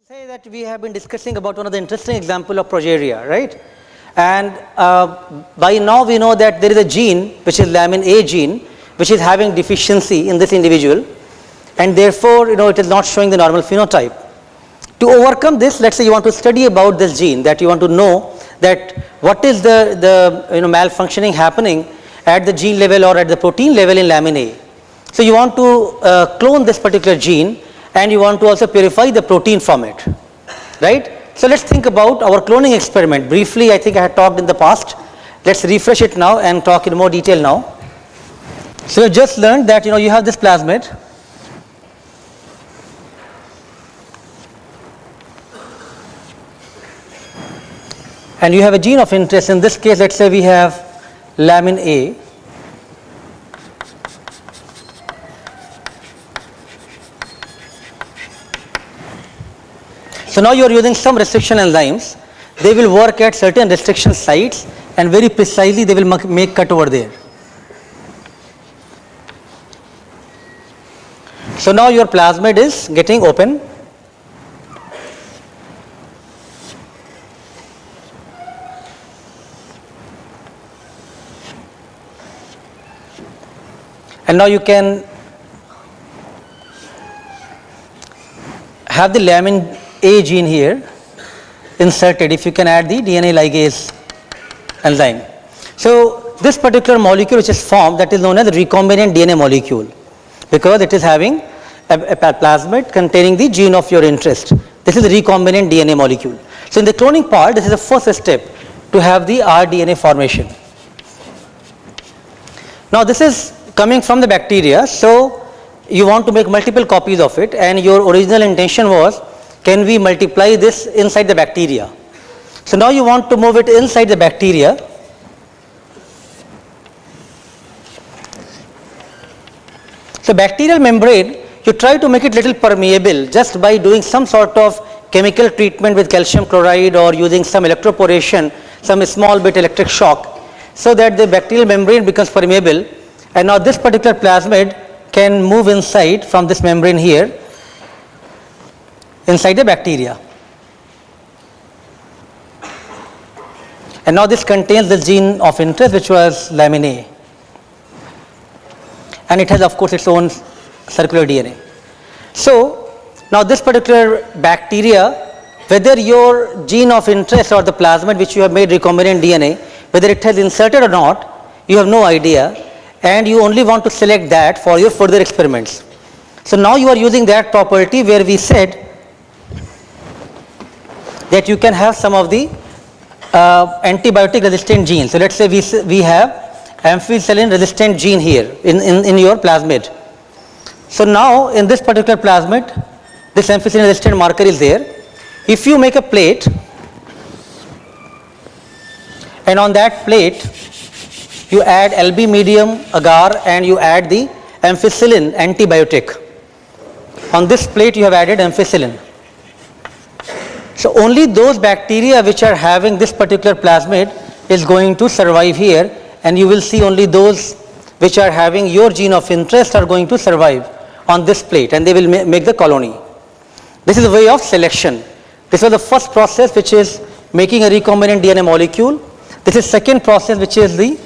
say that we have been discussing about one of the interesting example of progeria, right? And by now we know that there is a gene, which is lamin A gene, which is having deficiency in this individual, and therefore, it is not showing the normal phenotype. To overcome this, let's say you want to study about this gene, that you want to know that what is the malfunctioning happening at the gene level or at the protein level in lamin A. So you want to clone this particular gene, and you want to also purify the protein from it, right? So let's think about our cloning experiment. Briefly, I think I had talked in the past. Let's refresh it now and talk in more detail now. So you just learned that you have this plasmid, and you have a gene of interest. In this case, let's say we have lamin A. So now you are using some restriction enzymes. They will work at certain restriction sites, and very precisely they will make cut over there. So now your plasmid is getting open. And now you can have the lamin A gene here inserted if you can add the DNA ligase enzyme. So this particular molecule which is formed, that is known as the recombinant DNA molecule, because it is having a plasmid containing the gene of your interest. This is the recombinant DNA molecule. So in the cloning part, this is the first step to have the rDNA formation. Now this is coming from the bacteria, so you want to make multiple copies of it, and your original intention was, can we multiply this inside the bacteria? So now you want to move it inside the bacteria. So bacterial membrane, you try to make it little permeable just by doing some sort of chemical treatment with calcium chloride or using some electroporation, some small bit electric shock, so that the bacterial membrane becomes permeable. And now this particular plasmid can move inside from this membrane here, inside the bacteria. And now this contains the gene of interest, which was lamin A. And it has, of course, its own circular DNA. So now this particular bacteria, whether your gene of interest or the plasmid which you have made recombinant DNA, whether it has inserted or not, you have no idea, and you only want to select that for your further experiments. So now you are using that property where we said that you can have some of the antibiotic resistant genes. So let's say we have ampicillin resistant gene here in your plasmid. So now in this particular plasmid, this ampicillin resistant marker is there. If you make a plate, and on that plate you add LB medium agar and you add the ampicillin antibiotic. On this plate you have added ampicillin. So only those bacteria which are having this particular plasmid is going to survive here, and you will see only those which are having your gene of interest are going to survive on this plate, and they will make the colony. This is a way of selection. This was the first process, which is making a recombinant DNA molecule. This is second process, which is this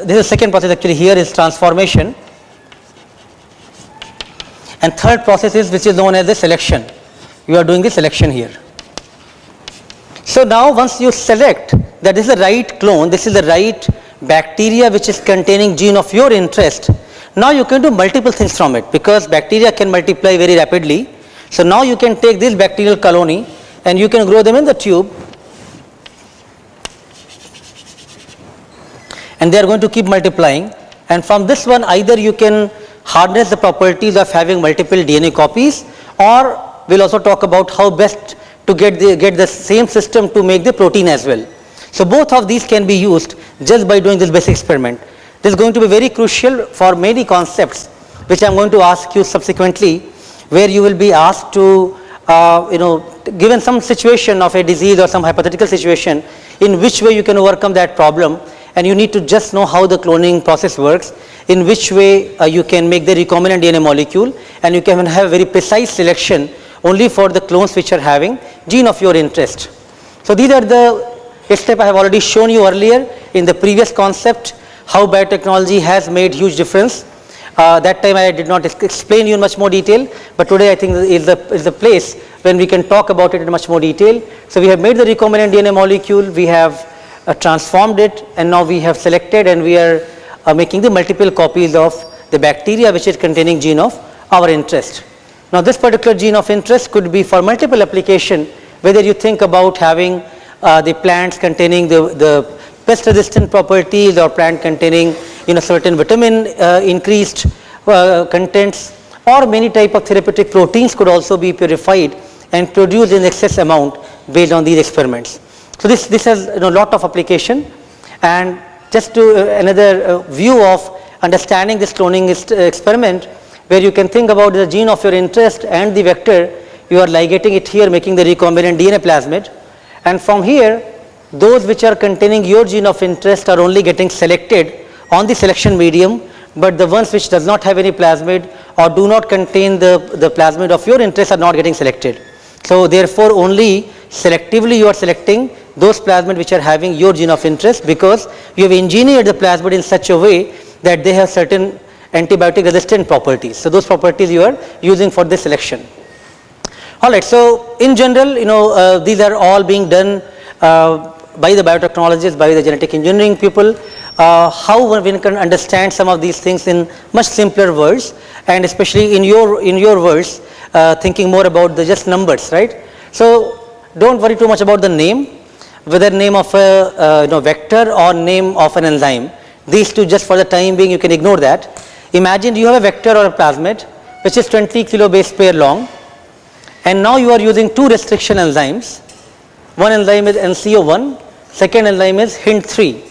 is second process actually here is transformation, and third process is which is known as the selection. You are doing the selection here. So now once you select that this is the right clone, this is the right bacteria which is containing gene of your interest, now you can do multiple things from it, because bacteria can multiply very rapidly. So now you can take this bacterial colony and you can grow them in the tube, and they are going to keep multiplying, and from this one either you can harness the properties of having multiple DNA copies, or we'll also talk about how best to get the same system to make the protein as well. So both of these can be used just by doing this basic experiment. This is going to be very crucial for many concepts which I am going to ask you subsequently, where you will be asked to given some situation of a disease or some hypothetical situation, in which way you can overcome that problem, and you need to just know how the cloning process works, in which way you can make the recombinant DNA molecule, and you can have very precise selection only for the clones which are having gene of your interest. So these are the steps I have already shown you earlier in the previous concept, how biotechnology has made huge difference. That time I did not explain you in much more detail, but today I think is the place when we can talk about it in much more detail. So we have made the recombinant DNA molecule, we have transformed it, and now we have selected and we are making the multiple copies of the bacteria which is containing gene of our interest. Now this particular gene of interest could be for multiple application, whether you think about having the plants containing the pest resistant properties or plant containing certain vitamin increased contents, or many type of therapeutic proteins could also be purified and produced in excess amount based on these experiments. So this has a lot of application. And just to another view of understanding this cloning experiment, where you can think about the gene of your interest and the vector, you are ligating it here, making the recombinant DNA plasmid, and from here those which are containing your gene of interest are only getting selected on the selection medium, but the ones which does not have any plasmid or do not contain the plasmid of your interest are not getting selected. So therefore only selectively you are selecting those plasmid which are having your gene of interest, because you have engineered the plasmid in such a way that they have certain antibiotic resistant properties. So those properties you are using for this selection. Alright, so in general these are all being done by the biotechnologists, by the genetic engineering people. How one can understand some of these things in much simpler words, and especially in your words, thinking more about the just numbers, right? So don't worry too much about the name, whether name of a vector or name of an enzyme. These two, just for the time being, you can ignore that. Imagine you have a vector or a plasmid which is 20 kilobase pair long, and now you are using two restriction enzymes. One enzyme is NCO1, second enzyme is Hint3.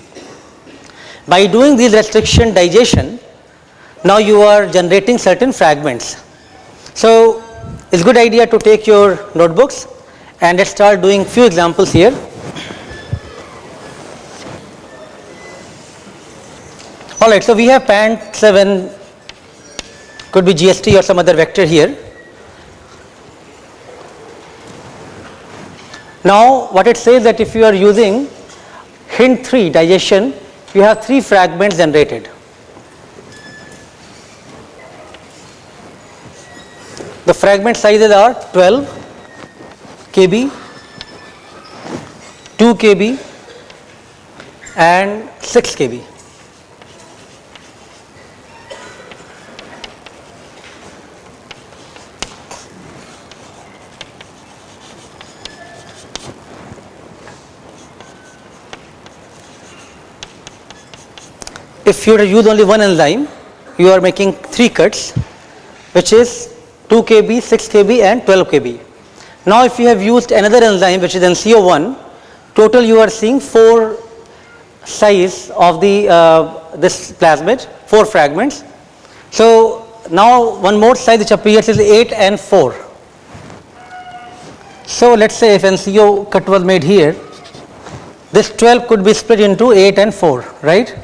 By doing this restriction digestion, now you are generating certain fragments. So it's a good idea to take your notebooks and let's start doing few examples here. Alright, so we have PANT7, could be GST or some other vector here. Now what it says that if you are using Hint3 digestion, you have 3 fragments generated. The fragment sizes are 12 kb, 2 kb and 6 kb. If you use only one enzyme, you are making 3 cuts, which is 2 kb, 6 kb and 12 kb. Now if you have used another enzyme which is NCO1, total you are seeing 4 size of the this plasmid, 4 fragments. So now one more size which appears is 8 and 4. So let's say if NCO cut was made here, this 12 could be split into 8 and 4, right?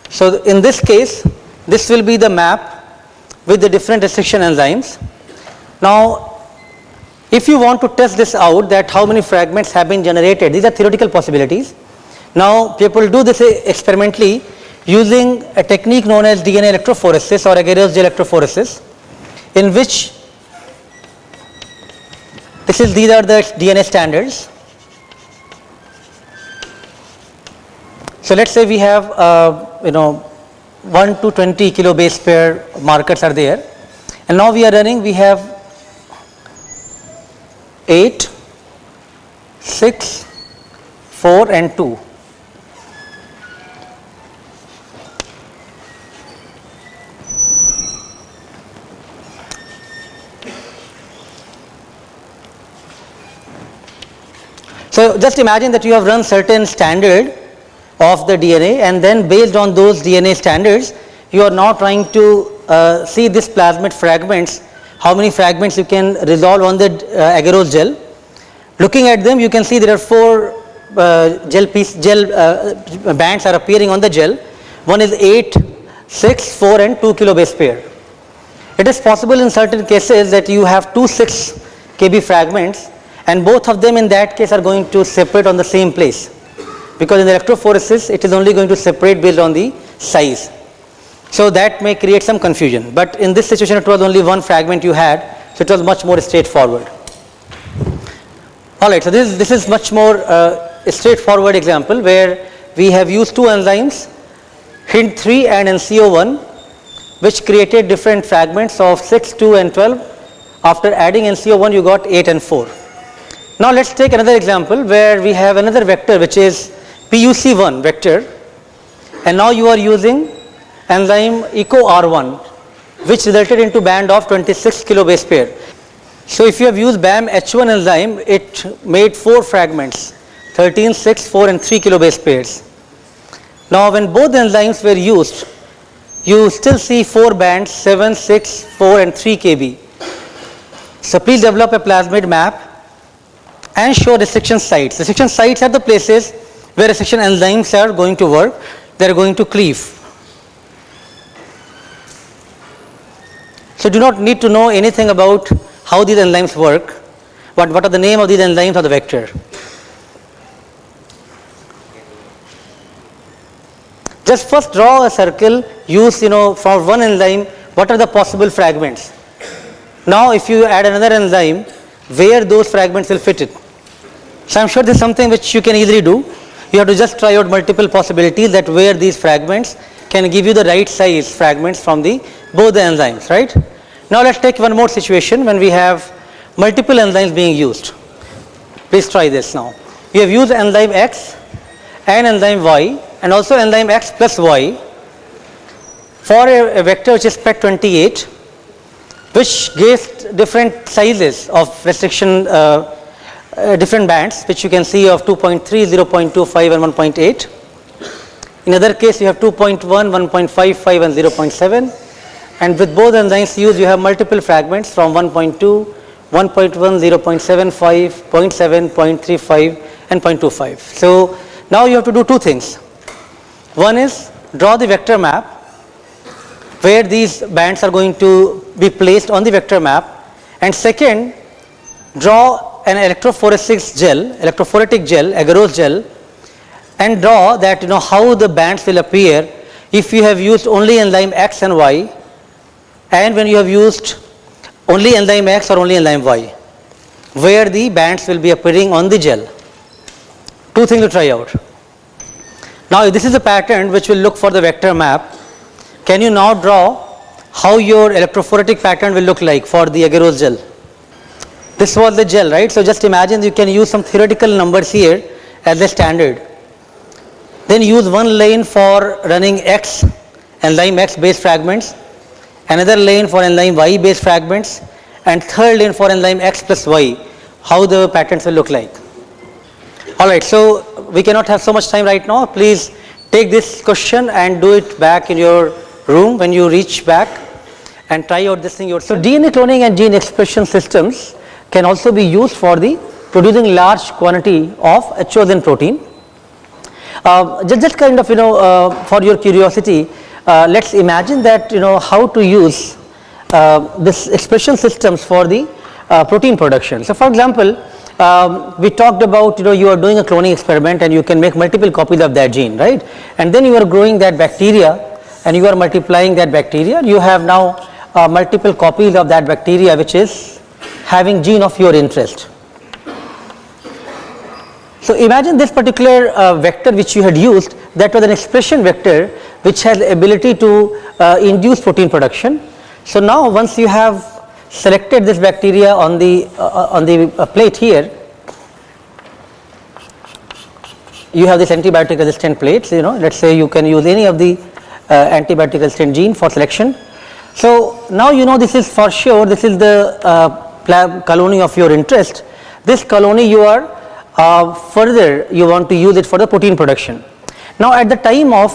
So in this case, this will be the map with the different restriction enzymes. Now if you want to test this out, that how many fragments have been generated, these are theoretical possibilities. Now people do this experimentally using a technique known as DNA electrophoresis or agarose gel electrophoresis, in which these are the DNA standards. So let's say we have 1 to 20 kilobase pair markers are there, and now we are running, we have 8, 6, 4 and 2. So just imagine that you have run certain standard of the DNA, and then based on those DNA standards you are now trying to see this plasmid fragments, how many fragments you can resolve on the agarose gel. Looking at them, you can see there are 4 gel bands are appearing on the gel. One is 8, 6, 4 and 2 kilobase pair. It is possible in certain cases that you have two 6 kb fragments and both of them in that case are going to separate on the same place, because in the electrophoresis it is only going to separate based on the size. So that may create some confusion, but in this situation it was only one fragment you had, so it was much more straightforward. Alright, so this is much more straightforward example where we have used two enzymes, HindIII and NCO1, which created different fragments of 6, 2 and 12. After adding NCO1 you got 8 and 4. Now let's take another example where we have another vector which is PUC1 vector, and now you are using enzyme EcoR1 which resulted into band of 26 kilobase pair. So if you have used BAM-H1 enzyme, it made 4 fragments, 13, 6, 4 and 3 kilobase pairs. Now when both enzymes were used, you still see 4 bands, 7, 6, 4 and 3 kb. So please develop a plasmid map and show restriction sites. Restriction sites are the places where restriction enzymes are going to work, they are going to cleave. So do not need to know anything about how these enzymes work, but what are the name of these enzymes or the vector. Just first draw a circle, use for one enzyme what are the possible fragments. Now if you add another enzyme, where those fragments will fit it. So I am sure this is something which you can easily do. You have to just try out multiple possibilities that where these fragments can give you the right size fragments from both the enzymes, right. Now let's take one more situation when we have multiple enzymes being used. Please try this now. We have used enzyme X and enzyme Y and also enzyme X plus Y for a vector which is PET28, which gives different sizes of restriction, different bands which you can see of 2.3, 0.25 and 1.8. In other case you have 2.1, 1.55 and 0.7, and with both enzymes used you have multiple fragments from 1.2, 1.1, 0.75, 0.7, 0.35 and 0.25. So now you have to do two things. One is draw the vector map where these bands are going to be placed on the vector map, and second, draw an electrophoretic gel, agarose gel, and draw that how the bands will appear if you have used only enzyme X and Y and when you have used only enzyme X or only enzyme Y, where the bands will be appearing on the gel. Two things to try out. Now this is a pattern which will look for the vector map. Can you now draw how your electrophoretic pattern will look like for the agarose gel? This was the gel, right? So just imagine you can use some theoretical numbers here as a standard. Then use one lane for running X, enzyme X based fragments, another lane for enzyme Y based fragments, and third lane for enzyme X plus Y, how the patterns will look like. Alright, so we cannot have so much time right now. Please take this question and do it back in your room when you reach back and try out this thing yourself. So DNA cloning and gene expression systems can also be used for the producing large quantity of a chosen protein. Just kind of for your curiosity, let's imagine that how to use this expression systems for the protein production. So for example, we talked about you are doing a cloning experiment and you can make multiple copies of that gene, right, and then you are growing that bacteria and you are multiplying that bacteria. You have now multiple copies of that bacteria which is having gene of your interest. So imagine this particular vector which you had used, that was an expression vector which has the ability to induce protein production. So now once you have selected this bacteria on the plate here, you have this antibiotic resistant plates, let's say you can use any of the antibiotic resistant gene for selection. So now this is for sure, this is the colony of your interest. This colony you are further you want to use it for the protein production. Now at the time of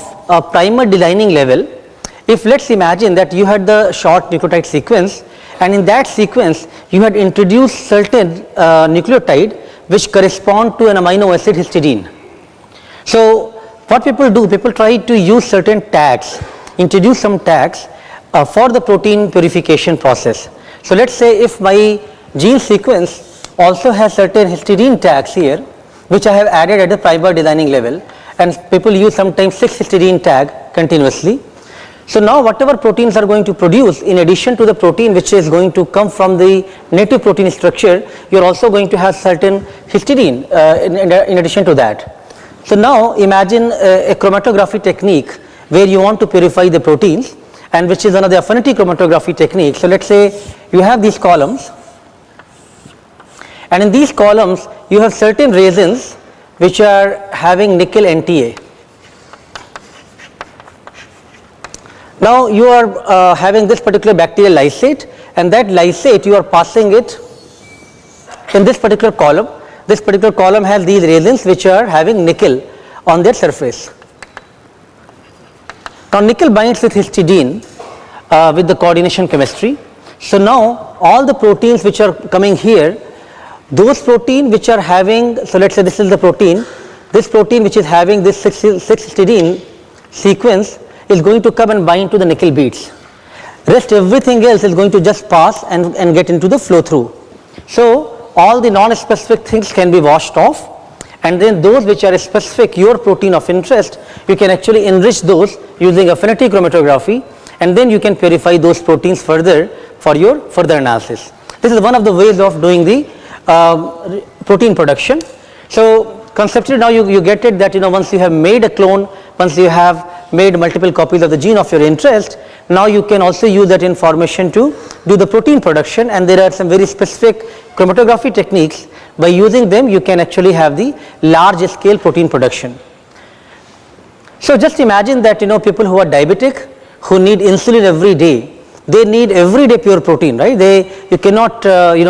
primer delining level, if let's imagine that you had the short nucleotide sequence and in that sequence you had introduced certain nucleotide which correspond to an amino acid histidine. So what people do, people try to use certain tags, introduce some tags for the protein purification process. So let's say if my gene sequence also has certain histidine tags here, which I have added at the primer designing level, and people use sometimes 6 histidine tag continuously. So now whatever proteins are going to produce, in addition to the protein which is going to come from the native protein structure, you are also going to have certain histidine in addition to that. So now imagine a chromatography technique where you want to purify the proteins, and which is one of the affinity chromatography techniques. So let's say you have these columns, and in these columns you have certain resins which are having nickel NTA. Now you are having this particular bacterial lysate, and that lysate you are passing it in this particular column. This particular column has these resins which are having nickel on their surface. Now nickel binds with histidine with the coordination chemistry. So now all the proteins which are coming here, those protein which are having, so let's say this is the protein, this protein which is having this 6 histidine sequence is going to come and bind to the nickel beads. Rest everything else is going to just pass and get into the flow through. So all the non-specific things can be washed off, and then those which are specific, your protein of interest, you can actually enrich those using affinity chromatography, and then you can purify those proteins further for your further analysis. This is one of the ways of doing the protein production. So conceptually now you get it that once you have made a clone, once you have made multiple copies of the gene of your interest, now you can also use that information to do the protein production, and there are some very specific chromatography techniques. By using them you can actually have the large scale protein production. So just imagine that people who are diabetic, who need insulin every day, they need everyday pure protein, right? You cannot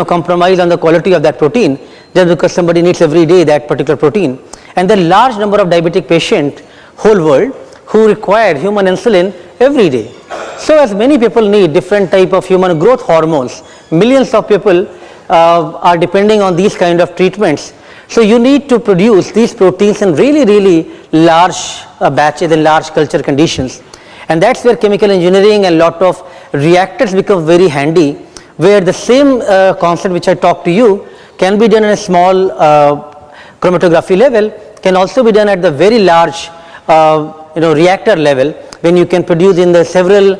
compromise on the quality of that protein just because somebody needs every day that particular protein. And there are large number of diabetic patients whole world who require human insulin every day. So as many people need different type of human growth hormones, millions of people are depending on these kind of treatments. So you need to produce these proteins in really large batches and large culture conditions, and that's where chemical engineering and lot of reactors become very handy, where the same concept which I talked to you can be done in a small chromatography level, can also be done at the very large reactor level, when you can produce in the several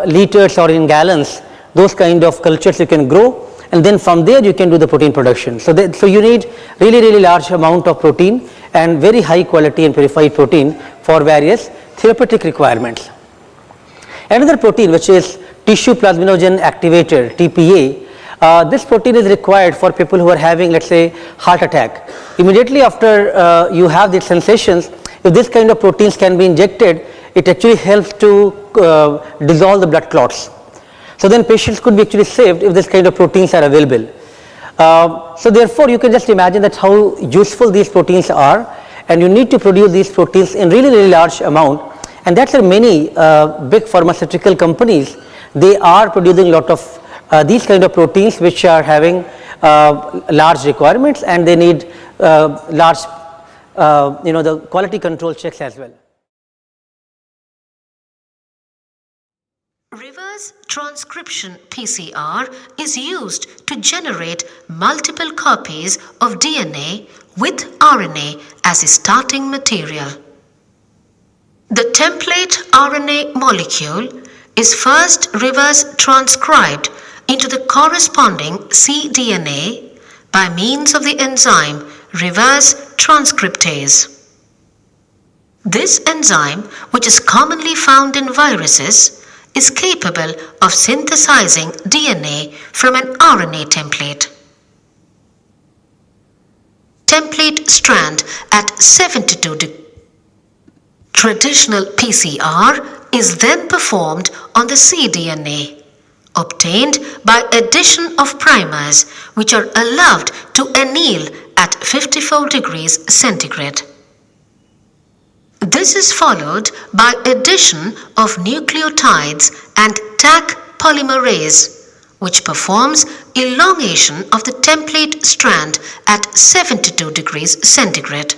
liters or in gallons, those kind of cultures you can grow, and then from there you can do the protein production. So you need really large amount of protein and very high quality and purified protein for various therapeutic requirements. Another protein which is tissue plasminogen activator, TPA, this protein is required for people who are having, let's say, heart attack. Immediately after you have these sensations, if this kind of proteins can be injected, it actually helps to dissolve the blood clots. So then patients could be actually saved if this kind of proteins are available. So therefore you can just imagine that how useful these proteins are, and you need to produce these proteins in really large amount, and that's why many big pharmaceutical companies, they are producing lot of these kind of proteins which are having large requirements, and they need large the quality control checks as well. Reverse transcription PCR is used to generate multiple copies of DNA with RNA as a starting material. The template RNA molecule is first reverse transcribed into the corresponding cDNA by means of the enzyme reverse transcriptase. This enzyme, which is commonly found in viruses, is capable of synthesizing DNA from an RNA template. Template strand at 72 degrees. Traditional PCR is then performed on the cDNA, obtained by addition of primers which are allowed to anneal at 54 degrees centigrade. This is followed by addition of nucleotides and Taq polymerase, which performs elongation of the template strand at 72 degrees centigrade.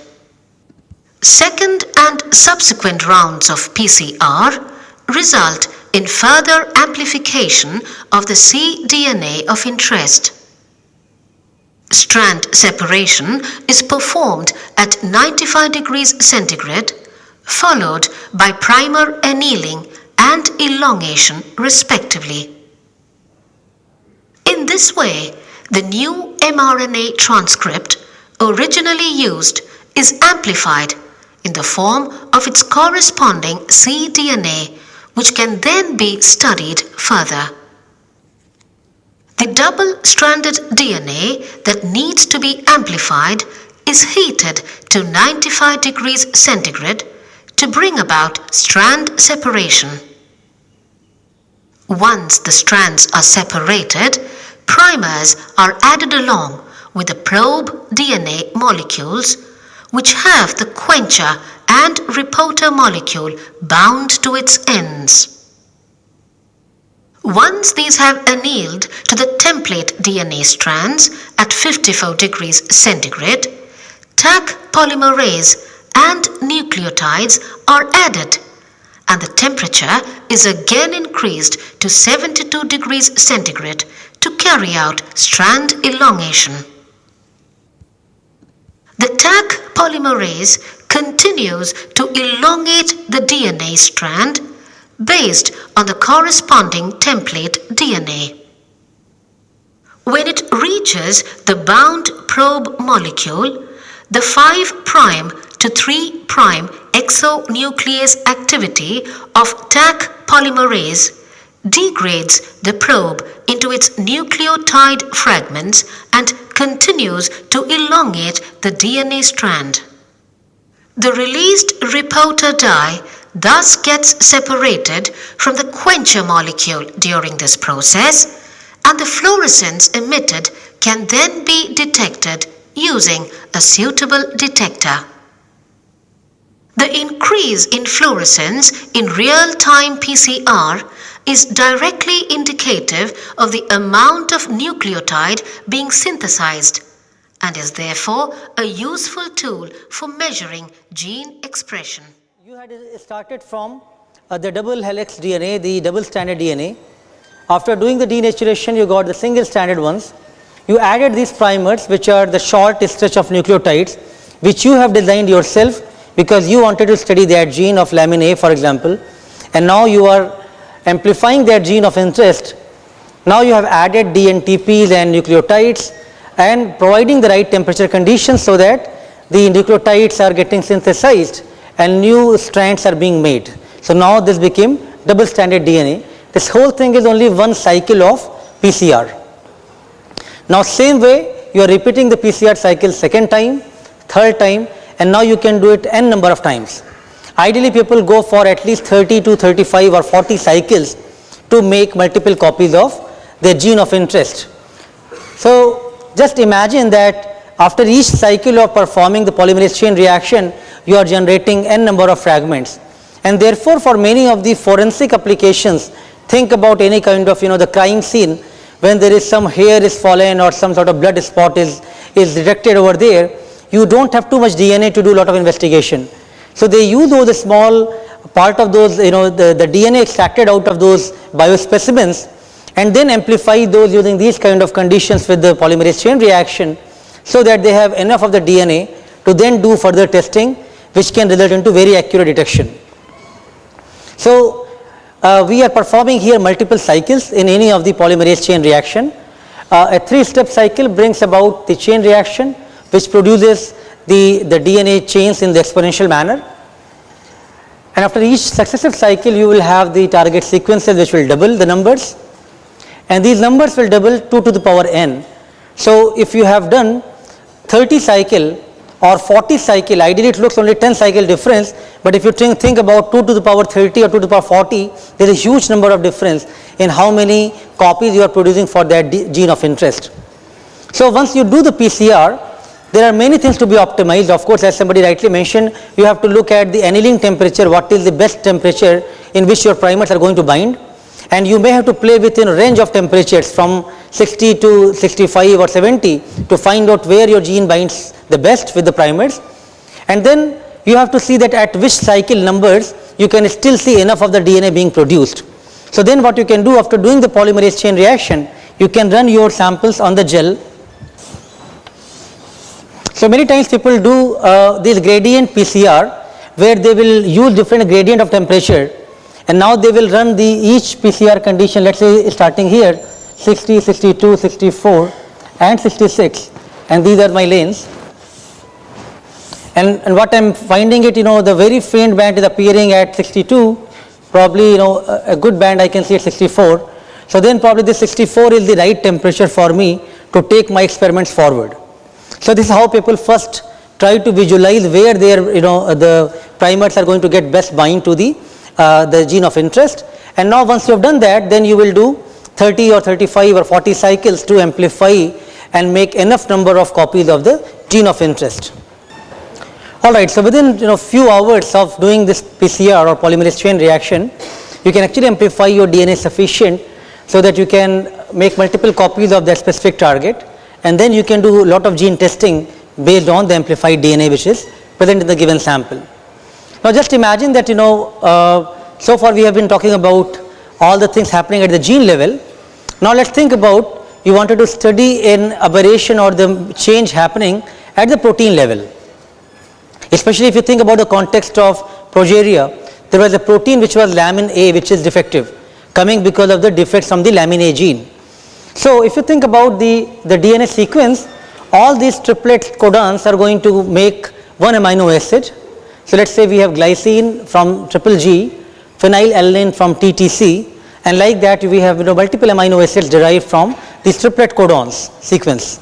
Second and subsequent rounds of PCR result in further amplification of the cDNA of interest. Strand separation is performed at 95 degrees centigrade, followed by primer annealing and elongation respectively. In this way, the new mRNA transcript originally used is amplified in the form of its corresponding cDNA, which can then be studied further. The double-stranded DNA that needs to be amplified is heated to 95 degrees centigrade to bring about strand separation. Once the strands are separated, primers are added along with the probe DNA molecules, which have the quencher and reporter molecule bound to its ends. Once these have annealed to the template DNA strands at 54 degrees centigrade, Taq polymerase and nucleotides are added, and the temperature is again increased to 72 degrees centigrade to carry out strand elongation. The Taq polymerase continues to elongate the DNA strand based on the corresponding template DNA. When it reaches the bound probe molecule, the 5' to 3' exonuclease activity of Taq polymerase degrades the probe into its nucleotide fragments and continues to elongate the DNA strand. The released reporter dye thus gets separated from the quencher molecule during this process, and the fluorescence emitted can then be detected using a suitable detector. The increase in fluorescence in real-time PCR is directly indicative of the amount of nucleotide being synthesized and is therefore a useful tool for measuring gene expression. You had started from the double helix DNA, the double stranded DNA. After doing the denaturation, you got the single stranded ones. You added these primers, which are the short stretch of nucleotides, which you have designed yourself because you wanted to study that gene of lamin A, for example, and now you are amplifying that gene of interest. Now you have added dNTPs and nucleotides and providing the right temperature conditions so that the nucleotides are getting synthesized and new strands are being made. So now this became double stranded DNA. This whole thing is only one cycle of PCR. Now same way you are repeating the PCR cycle second time, third time, and now you can do it n number of times. Ideally people go for at least 30 to 35 or 40 cycles to make multiple copies of their gene of interest. So just imagine that after each cycle of performing the polymerase chain reaction, you are generating n number of fragments, and therefore for many of the forensic applications, think about any kind of the crime scene when there is some hair is fallen or some sort of blood spot is detected over there. You don't have too much DNA to do a lot of investigation. So they use those small part of those the DNA extracted out of those biospecimens and then amplify those using these kind of conditions with the polymerase chain reaction, so that they have enough of the DNA to then do further testing, which can result into very accurate detection. So we are performing here multiple cycles in any of the polymerase chain reaction. A 3-step cycle brings about the chain reaction, which produces the DNA chains in the exponential manner. And after each successive cycle, you will have the target sequences which will double the numbers, and these numbers will double 2 to the power n. So if you have done 30 cycle or 40 cycle, ideally it looks only 10 cycle difference, but if you think about 2 to the power 30 or 2 to the power 40, there is a huge number of difference in how many copies you are producing for that gene of interest. So once you do the PCR, there are many things to be optimized. Of course, as somebody rightly mentioned, you have to look at the annealing temperature, what is the best temperature in which your primers are going to bind, and you may have to play within a range of temperatures from 60 to 65 or 70 to find out where your gene binds the best with the primers. And then you have to see that at which cycle numbers you can still see enough of the DNA being produced. So then what you can do after doing the polymerase chain reaction, you can run your samples on the gel. So many times people do this gradient PCR where they will use different gradient of temperature, and now they will run each PCR condition, let's say starting here 60, 62, 64 and 66, and these are my lanes. And what I am finding it, the very faint band is appearing at 62, probably a good band I can see at 64. So then probably this 64 is the right temperature for me to take my experiments forward. So this is how people first try to visualize where their the primers are going to get best bind to the gene of interest. And now once you have done that, then you will do 30 or 35 or 40 cycles to amplify and make enough number of copies of the gene of interest. Alright, so within few hours of doing this PCR or polymerase chain reaction, you can actually amplify your DNA sufficient so that you can make multiple copies of that specific target, and then you can do a lot of gene testing based on the amplified DNA which is present in the given sample. Now just imagine that so far we have been talking about all the things happening at the gene level. Now let's think about you wanted to study an aberration or the change happening at the protein level. Especially if you think about the context of progeria, there was a protein which was lamin A which is defective, coming because of the defects from the lamin A gene. So if you think about the DNA sequence, all these triplet codons are going to make one amino acid. So let's say we have glycine from triple G, phenylalanine from TTC, and like that we have multiple amino acids derived from these triplet codons sequence.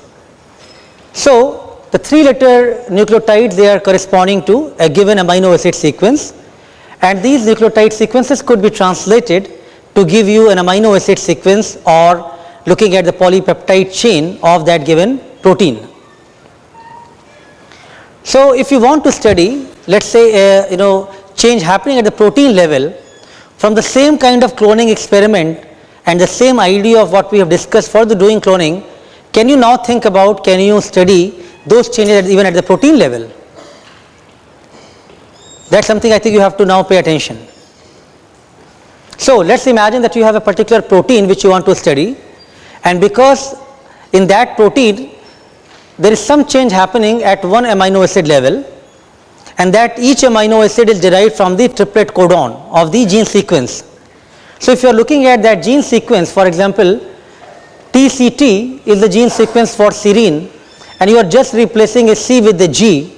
So the 3-letter nucleotides, they are corresponding to a given amino acid sequence, and these nucleotide sequences could be translated to give you an amino acid sequence or looking at the polypeptide chain of that given protein. So if you want to study, let's say change happening at the protein level from the same kind of cloning experiment and the same idea of what we have discussed for the doing cloning, can you now think about, can you study those changes even at the protein level? That's something I think you have to now pay attention. So let's imagine that you have a particular protein which you want to study, and because in that protein there is some change happening at one amino acid level, and that each amino acid is derived from the triplet codon of the gene sequence. So if you are looking at that gene sequence, for example, TCT is the gene sequence for serine, and you are just replacing a C with the G,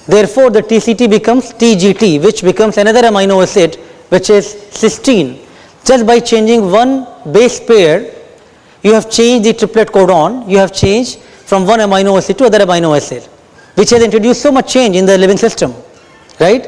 therefore the TCT becomes TGT, which becomes another amino acid which is cysteine. Just by changing one base pair, you have changed the triplet codon, you have changed from one amino acid to other amino acid, which has introduced so much change in the living system, right?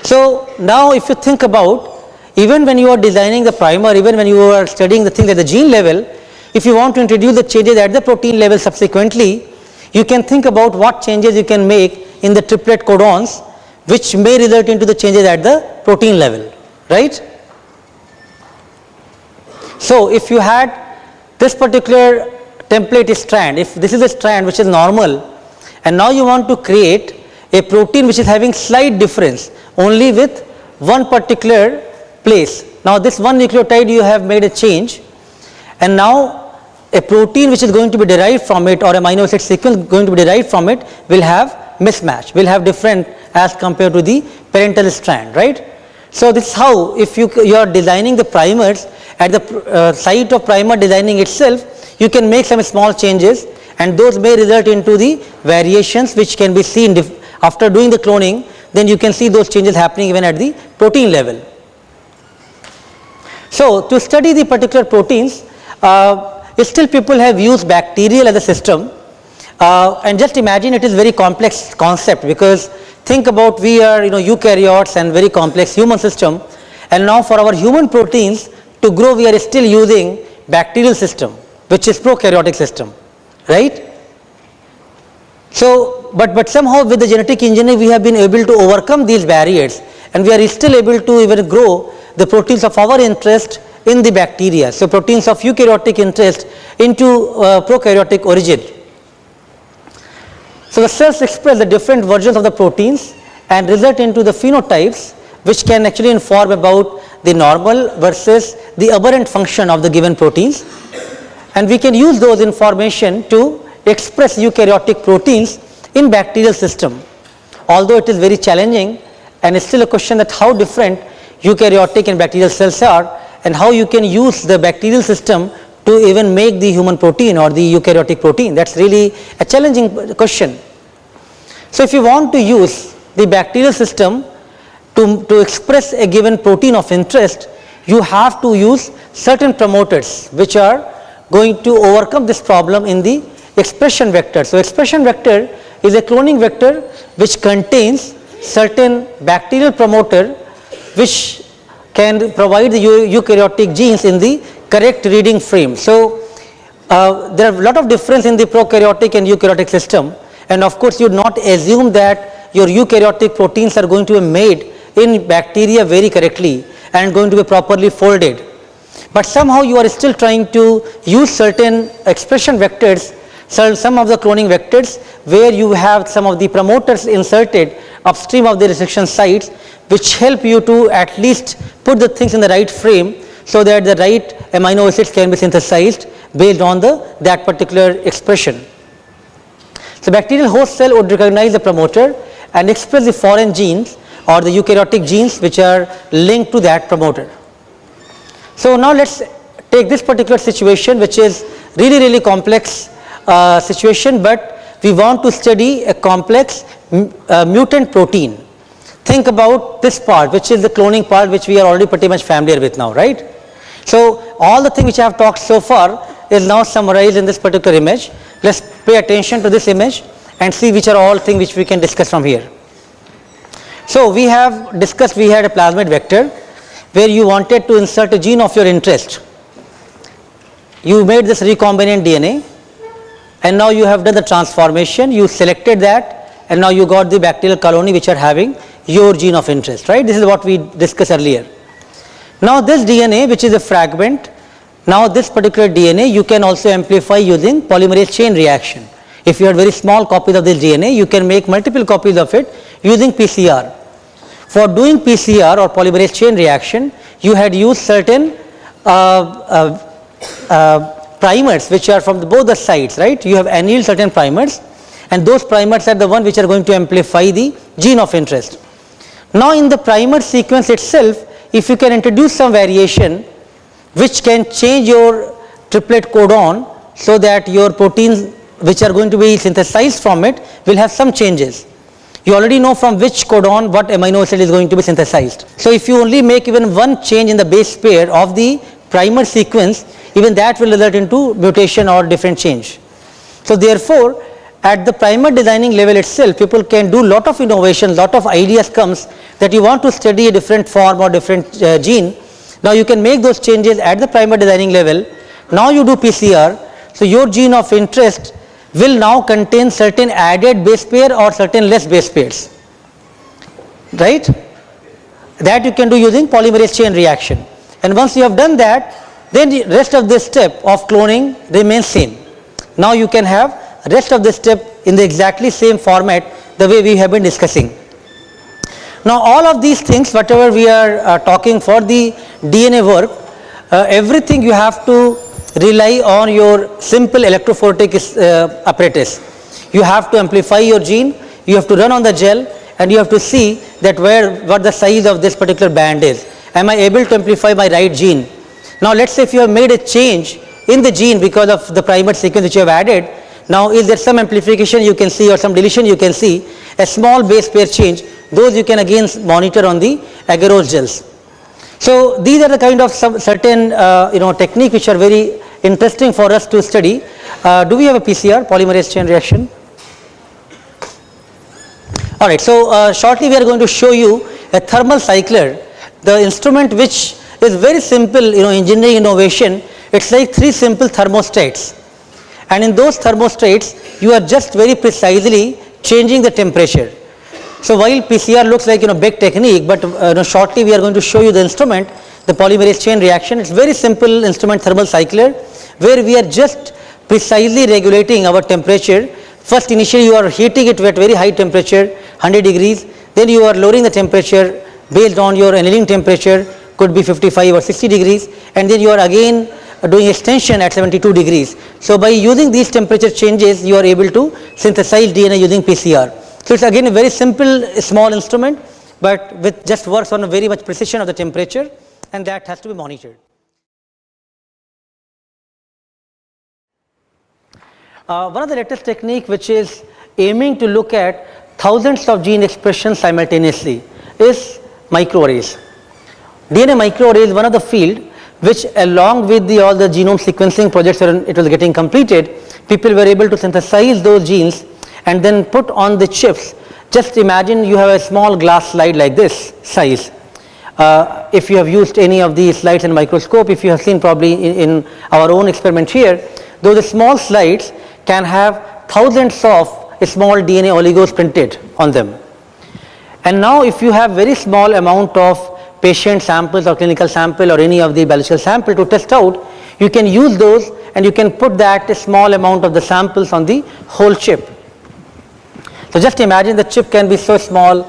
So now if you think about, even when you are designing the primer, even when you are studying the things at the gene level, if you want to introduce the changes at the protein level subsequently, you can think about what changes you can make in the triplet codons which may result into the changes at the protein level, right? So if you had this particular template strand, if this is a strand which is normal, and now you want to create a protein which is having slight difference only with one particular place. Now this one nucleotide you have made a change, and now a protein which is going to be derived from it or amino acid sequence going to be derived from it will have mismatch, will have different as compared to the parental strand, right? So this is how, if you are designing the primers at the site of primer designing itself, you can make some small changes, and those may result into the variations which can be seen after doing the cloning. Then you can see those changes happening even at the protein level. So to study the particular proteins, still people have used bacterial as a system, and just imagine it is very complex concept, because think about we are eukaryotes and very complex human system, and now for our human proteins to grow we are still using bacterial system which is prokaryotic system, right? So but somehow with the genetic engineering we have been able to overcome these barriers, and we are still able to even grow the proteins of our interest in the bacteria. So proteins of eukaryotic interest into prokaryotic origin. So the cells express the different versions of the proteins and result into the phenotypes which can actually inform about the normal versus the aberrant function of the given proteins, and we can use those information to express eukaryotic proteins in bacterial system. Although it is very challenging, and it's still a question that how different eukaryotic and bacterial cells are, and how you can use the bacterial system to even make the human protein or the eukaryotic protein. That's really a challenging question. So if you want to use the bacterial system to express a given protein of interest, you have to use certain promoters which are going to overcome this problem in the expression vector. So expression vector is a cloning vector which contains certain bacterial promoter which can provide the eukaryotic genes in the correct reading frame. So there are a lot of difference in the prokaryotic and eukaryotic system, and of course you would not assume that your eukaryotic proteins are going to be made in bacteria very correctly and going to be properly folded. But somehow you are still trying to use certain expression vectors, some of the cloning vectors where you have some of the promoters inserted upstream of the restriction sites, which help you to at least put the things in the right frame so that the right amino acids can be synthesized based on that particular expression. So bacterial host cell would recognize the promoter and express the foreign genes or the eukaryotic genes which are linked to that promoter. So now let's take this particular situation, which is really complex situation, but we want to study a complex mutant protein. Think about this part, which is the cloning part, which we are already pretty much familiar with now, right? So all the things which I have talked so far is now summarized in this particular image. Let's pay attention to this image and see which are all things which we can discuss from here. So we have discussed, we had a plasmid vector where you wanted to insert a gene of your interest. You made this recombinant DNA, and now you have done the transformation, you selected that, and now you got the bacterial colony which are having your gene of interest, right? This is what we discussed earlier. Now this DNA, which is a fragment, now this particular DNA you can also amplify using polymerase chain reaction. If you have very small copies of this DNA, you can make multiple copies of it using PCR. For doing PCR or polymerase chain reaction, you had used certain primers which are from both the sides, right? You have annealed certain primers, and those primers are the one which are going to amplify the gene of interest. Now in the primer sequence itself, if you can introduce some variation which can change your triplet codon so that your proteins which are going to be synthesized from it will have some changes. You already know from which codon what amino acid is going to be synthesized. So if you only make even one change in the base pair of the primer sequence, even that will result into mutation or different change. So therefore, at the primer designing level itself, people can do lot of innovation, lot of ideas comes that you want to study a different form or different gene. Now you can make those changes at the primer designing level. Now you do PCR, so your gene of interest will now contain certain added base pair or certain less base pairs, right? That you can do using polymerase chain reaction. And once you have done that, then the rest of this step of cloning remains same. Now you can have rest of this step in the exactly same format the way we have been discussing. Now all of these things, whatever we are talking for the DNA work, everything you have to rely on your simple electrophoretic apparatus. You have to amplify your gene, you have to run on the gel, and you have to see that what the size of this particular band is. Am I able to amplify my right gene? Now let's say if you have made a change in the gene because of the primer sequence which you have added, now is there some amplification you can see or some deletion you can see, a small base pair change, those you can again monitor on the agarose gels. So these are the kind of some certain technique which are very interesting for us to study. Do we have a PCR, polymerase chain reaction? Alright, so shortly we are going to show you a thermal cycler, the instrument which is very simple, engineering innovation. It's like 3 simple thermostats, and in those thermostats you are just very precisely changing the temperature. So while PCR looks like big technique, but shortly we are going to show you the instrument, the polymerase chain reaction. It's very simple instrument, thermal cycler, where we are just precisely regulating our temperature. First initially you are heating it at very high temperature, 100 degrees, then you are lowering the temperature based on your annealing temperature, could be 55 or 60 degrees, and then you are again doing extension at 72 degrees. So by using these temperature changes, you are able to synthesize DNA using PCR. So it's again a very simple, small instrument, but with just works on a very much precision of the temperature, and that has to be monitored. One of the latest technique which is aiming to look at thousands of gene expressions simultaneously is microarrays. DNA microarray is one of the field which, along with all the genome sequencing projects when it was getting completed, people were able to synthesize those genes and then put on the chips. Just imagine you have a small glass slide like this size. If you have used any of these slides in microscope, if you have seen probably in our own experiment here, those small slides can have thousands of small DNA oligos printed on them. And now if you have very small amount of patient samples or clinical sample or any of the biological sample to test out, you can use those and you can put that small amount of the samples on the whole chip. So just imagine the chip can be so small,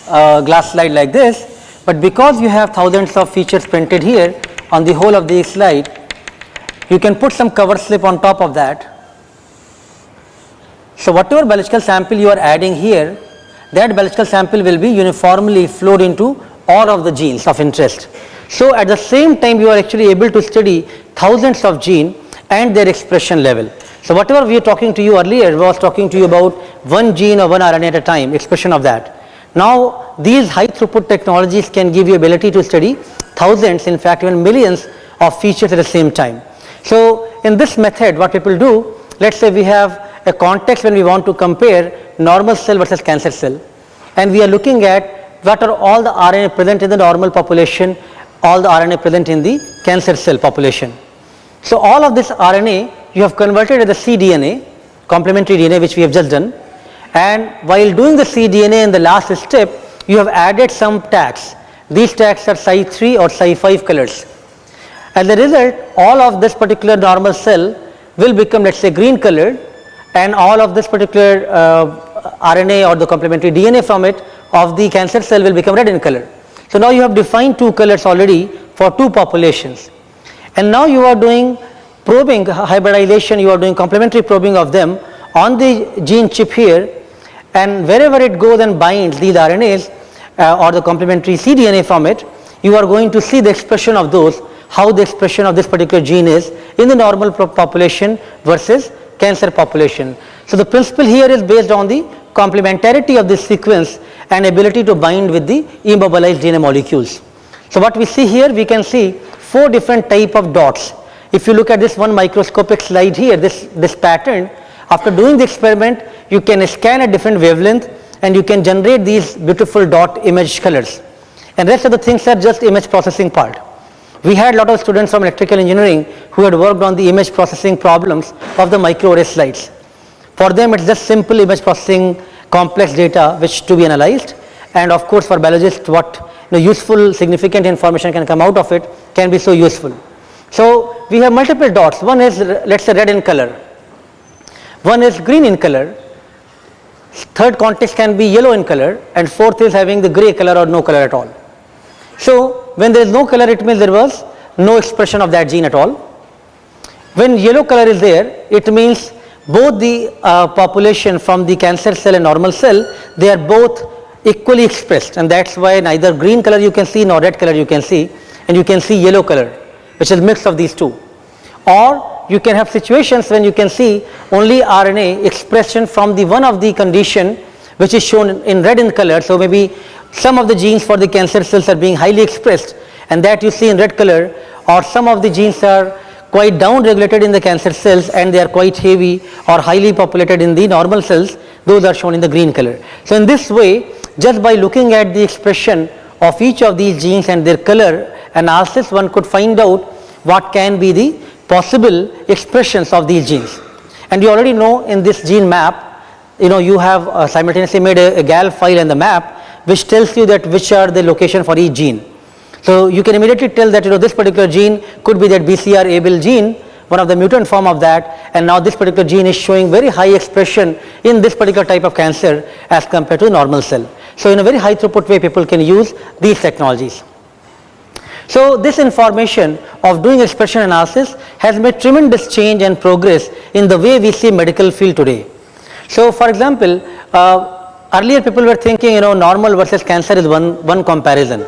glass slide like this, but because you have thousands of features printed here on the whole of the slide, you can put some cover slip on top of that. So whatever biological sample you are adding here, that biological sample will be uniformly flowed into all of the genes of interest. So at the same time you are actually able to study thousands of genes and their expression level. So whatever we are talking to you earlier was talking to you about one gene or one RNA at a time, expression of that. Now these high throughput technologies can give you ability to study thousands, in fact even millions of features at the same time. So in this method what people do, let's say we have a context when we want to compare normal cell versus cancer cell, and we are looking at what are all the RNA present in the normal population, all the RNA present in the cancer cell population. So all of this RNA you have converted as the cDNA, complementary DNA, which we have just done, and while doing the cDNA in the last step, you have added some tags. These tags are Psi3 or Psi5 colors. As a result, all of this particular normal cell will become, let's say, green colored, and all of this particular RNA or the complementary DNA from it of the cancer cell will become red in color. So now you have defined two colors already for two populations, and now you are doing probing, hybridization, you are doing complementary probing of them on the gene chip here, and wherever it goes and binds these RNAs or the complementary cDNA from it, you are going to see the expression of those, how the expression of this particular gene is in the normal population versus cancer population. So the principle here is based on the complementarity of this sequence and ability to bind with the immobilized DNA molecules. So what we see here, we can see four different type of dots. If you look at this one microscopic slide here, this pattern, after doing the experiment, you can scan at different wavelength and you can generate these beautiful dot image colors. And rest of the things are just image processing part. We had a lot of students from electrical engineering who had worked on the image processing problems of the microarray slides. For them it's just simple image processing complex data which to be analyzed, and of course for biologists what useful significant information can come out of it can be so useful. So we have multiple dots. One is, let's say, red in color, one is green in color, third context can be yellow in color, and fourth is having the gray color or no color at all. So when there is no color, it means there was no expression of that gene at all. When yellow color is there, it means both the population from the cancer cell and normal cell, they are both equally expressed, and that's why neither green color you can see nor red color you can see, and you can see yellow color which is mix of these two. Or you can have situations when you can see only RNA expression from the one of the condition which is shown in red in color. So maybe some of the genes for the cancer cells are being highly expressed and that you see in red color, or some of the genes are quite down regulated in the cancer cells and they are quite heavy or highly populated in the normal cells, those are shown in the green color. So in this way, just by looking at the expression of each of these genes and their color analysis, one could find out what can be the possible expressions of these genes. And you already know in this gene map, you have simultaneously made a GAL file and the map which tells you that which are the location for each gene. So you can immediately tell that this particular gene could be that BCR-ABL gene, one of the mutant form of that, and now this particular gene is showing very high expression in this particular type of cancer as compared to normal cell. So in a very high throughput way, people can use these technologies. So this information of doing expression analysis has made tremendous change and progress in the way we see medical field today. So for example, earlier people were thinking, normal versus cancer is one comparison.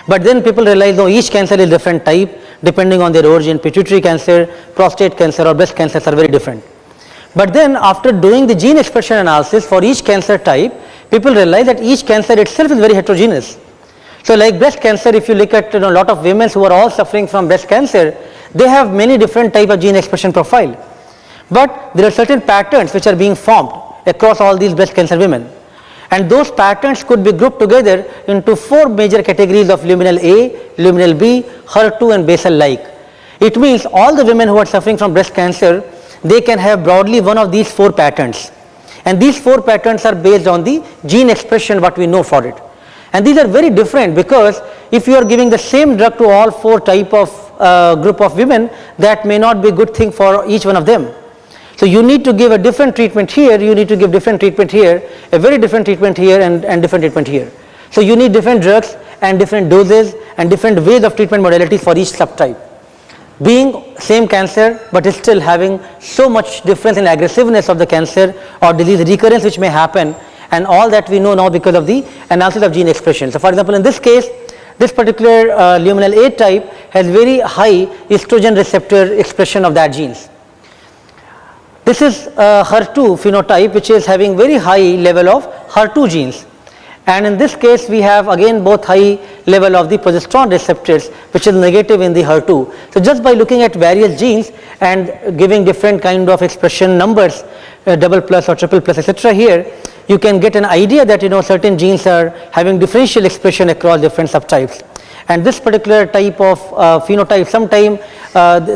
But then people realized, no, each cancer is different type depending on their origin. Pituitary cancer, prostate cancer or breast cancers are very different. But then after doing the gene expression analysis for each cancer type, people realize that each cancer itself is very heterogeneous. So like breast cancer, if you look at a lot of women who are all suffering from breast cancer, they have many different type of gene expression profile. But there are certain patterns which are being formed across all these breast cancer women. And those patterns could be grouped together into 4 major categories of luminal A, luminal B, HER2 and basal-like. It means all the women who are suffering from breast cancer, they can have broadly one of these 4 patterns. And these 4 patterns are based on the gene expression what we know for it. And these are very different because if you are giving the same drug to all 4 type of group of women, that may not be a good thing for each one of them. So you need to give a different treatment here, you need to give different treatment here, a very different treatment here and different treatment here. So you need different drugs and different doses and different ways of treatment modalities for each subtype. Being same cancer but still having so much difference in aggressiveness of the cancer or disease recurrence which may happen, and all that we know now because of the analysis of gene expression. So for example, in this case, this particular luminal A type has very high estrogen receptor expression of that genes. This is HER2 phenotype which is having very high level of HER2 genes. And in this case we have again both high level of the progesterone receptors which is negative in the HER2. So just by looking at various genes and giving different kind of expression numbers, double plus or triple plus etc. here, you can get an idea that certain genes are having differential expression across different subtypes. And this particular type of phenotype, sometimes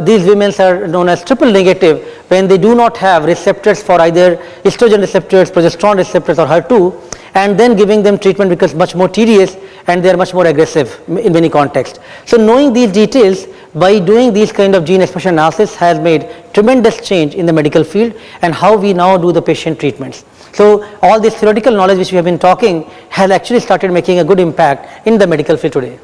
these women are known as triple negative when they do not have receptors for either estrogen receptors, progesterone receptors or HER2, and then giving them treatment becomes much more tedious and they are much more aggressive in many contexts. So knowing these details by doing these kind of gene expression analysis has made tremendous change in the medical field and how we now do the patient treatments. So all this theoretical knowledge which we have been talking has actually started making a good impact in the medical field today.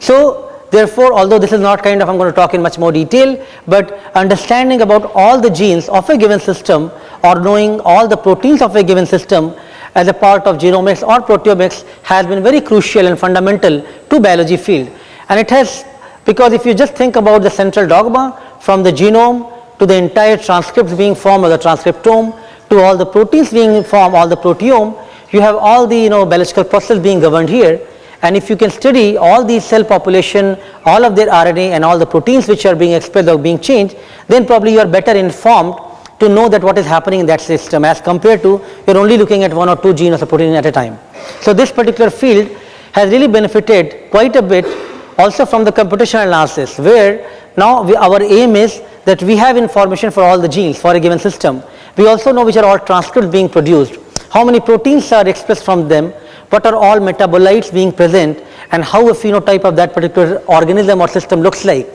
So therefore, although this is not I'm going to talk in much more detail, but understanding about all the genes of a given system or knowing all the proteins of a given system as a part of genomics or proteomics has been very crucial and fundamental to biology field. And it has, because if you just think about the central dogma from the genome to the entire transcripts being formed or the transcriptome to all the proteins being formed, all the proteome, you have all the biological processes being governed here. And if you can study all these cell population, all of their RNA and all the proteins which are being expressed or being changed, then probably you are better informed to know that what is happening in that system as compared to you're only looking at 1 or 2 genes or protein at a time. So this particular field has really benefited quite a bit also from the computational analysis, where now our aim is that we have information for all the genes for a given system. We also know which are all transcripts being produced, how many proteins are expressed from them, what are all metabolites being present, and how a phenotype of that particular organism or system looks like.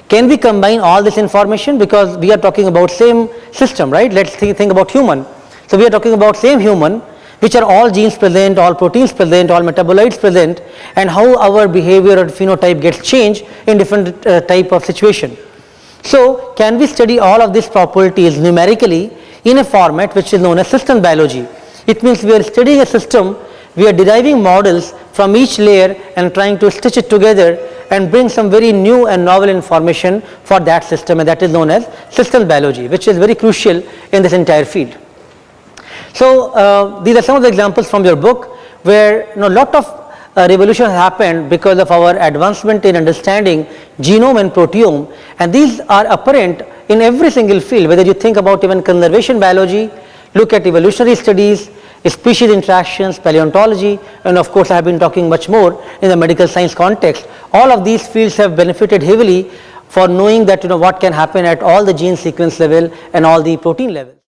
Can we combine all this information, because we are talking about same system, right? Let's think about human. So we are talking about same human, which are all genes present, all proteins present, all metabolites present, and how our behavior or phenotype gets changed in different type of situation. So can we study all of these properties numerically in a format which is known as system biology? It means we are studying a system, we are deriving models from each layer and trying to stitch it together and bring some very new and novel information for that system, and that is known as system biology, which is very crucial in this entire field. So these are some of the examples from your book where a lot of revolution has happened because of our advancement in understanding genome and proteome, and these are apparent in every single field, whether you think about even conservation biology, look at evolutionary studies, species interactions, paleontology, and of course I have been talking much more in the medical science context. All of these fields have benefited heavily for knowing that what can happen at all the gene sequence level and all the protein level.